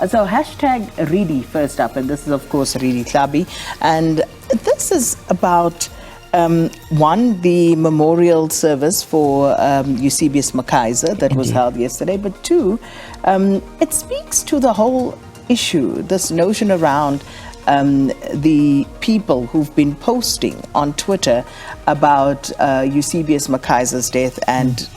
So hashtag Ridi first up, and this is of course Ridi Tlabi, and this is about one, the memorial service for Eusebius Makaiser that was held yesterday, but two, it speaks to the whole issue, this notion around the people who've been posting on Twitter about Eusebius Makaiser's death and,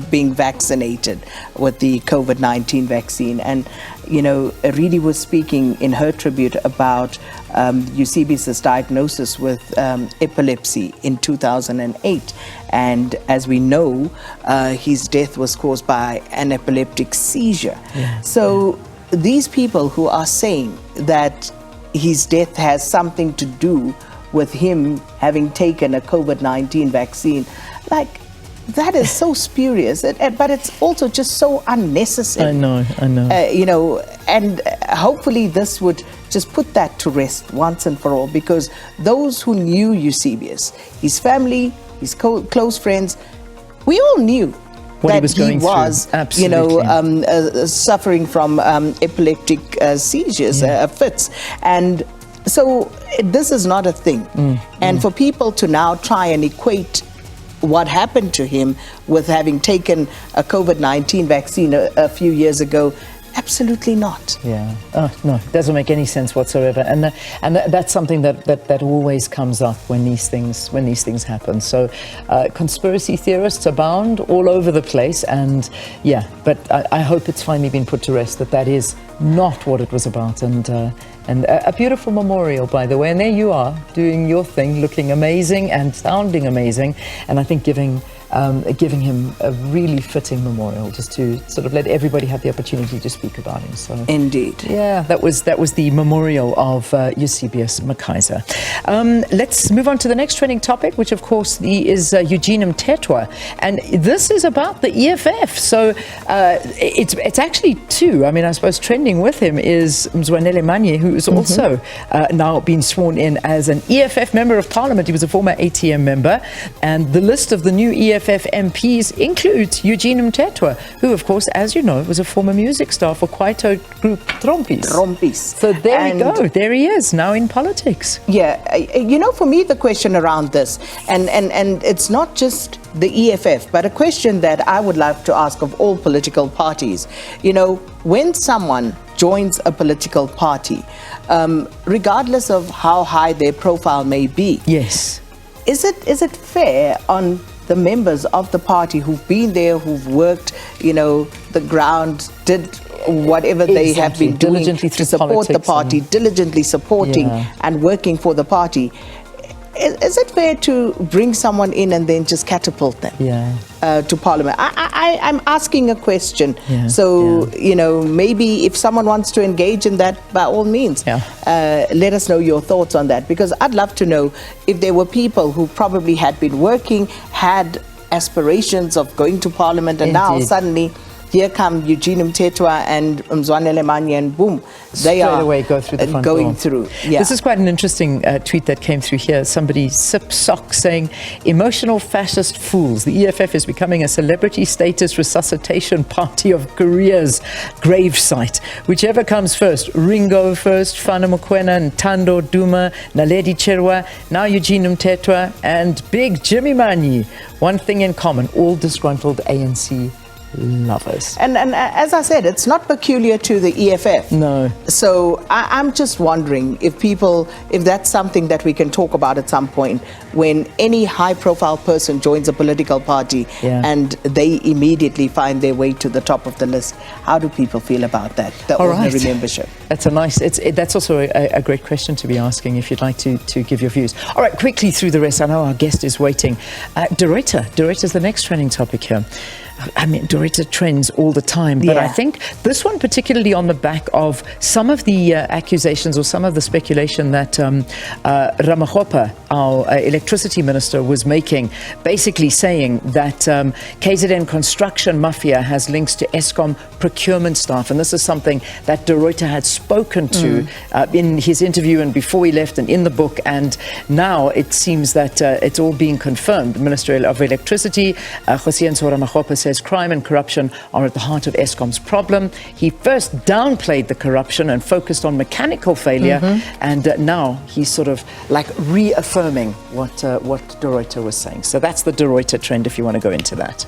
being vaccinated with the COVID-19 vaccine. And, Ridi was speaking in her tribute about Eusebius's diagnosis with epilepsy in 2008. And as we know, his death was caused by an epileptic seizure. These people who are saying that his death has something to do with him having taken a COVID-19 vaccine, that is so spurious, but it's also just so unnecessary. I know. And hopefully this would just put that to rest once and for all, because those who knew Eusebius, his family, his close friends, we all knew what that he was going through. Absolutely. Suffering from epileptic seizures, fits. And so this is not a thing. And for people to now try and equate what happened to him with having taken a COVID-19 vaccine a few years ago, absolutely not. Yeah. No, it doesn't make any sense whatsoever. And that's something that always comes up when these things happen. So conspiracy theorists abound all over the place. And but I hope it's finally been put to rest that is not what it was about. And a beautiful memorial, by the way. And there you are, doing your thing, looking amazing and sounding amazing. And I think giving him a really fitting memorial, just to sort of let everybody have the opportunity to speak about him. So indeed, that was the memorial of Eusebius Makaiser. Let's move on to the next trending topic, which of course is Eugene Mthethwa, and this is about the EFF. So it's actually two. I mean, I suppose trending with him is Mzwanele Manye, who is also now been sworn in as an EFF member of Parliament. He was a former ATM member, and the list of the new EFF MPs includes Eugene Mthethwa, who, of course, as you know, was a former music star for Kwaito group Trompis. So there we go. There he is, now in politics. Yeah. For me, the question around this, and it's not just the EFF, but a question that I would love to ask of all political parties. When someone joins a political party, regardless of how high their profile may be, yes, is it fair on the members of the party who've been there, who've worked, the ground, did whatever they have been doing to support the party, diligently supporting and working for the party? Is it fair to bring someone in and then just catapult them to Parliament? I'm asking a question. Maybe if someone wants to engage in that, by all means, let us know your thoughts on that, because I'd love to know if there were people who probably had been working, had aspirations of going to Parliament, and now suddenly here come Eugene Mthethwa and Mzwanele Manye, and boom, they are away go through the front going door. through. This is quite an interesting tweet that came through here. Somebody sip sock saying, "Emotional fascist fools. The EFF is becoming a celebrity status resuscitation party of Korea's gravesite. Whichever comes first, Ringo first, Fana Mokoena, Ntando Duma, Naledi Cherwa, now Eugene Mthethwa, and Big Jimmy Manyi. One thing in common, all disgruntled ANC lovers." And as I said, it's not peculiar to the EFF. No. So I'm just wondering if that's something that we can talk about at some point, when any high-profile person joins a political party and they immediately find their way to the top of the list. How do people feel about that, the ordinary membership? That's that's also a great question to be asking, if you'd like to give your views. All right, quickly through the rest. I know our guest is waiting. Doretta is the next trending topic here. I mean, Doretta trends all the time, but I think this one particularly on the back of some of the accusations or some of the speculation that Ramaphosa our electricity minister was making, basically saying that KZN construction mafia has links to Eskom procurement staff. And this is something that De Ruyter had spoken to in his interview and before he left and in the book. And now it seems that it's all being confirmed. The Minister of Electricity, Hossein Soramaghopa, says crime and corruption are at the heart of Eskom's problem. He first downplayed the corruption and focused on mechanical failure. And now he's sort of like reaffirming what De Ruyter was saying. So that's the De Ruyter trend if you want to go into that.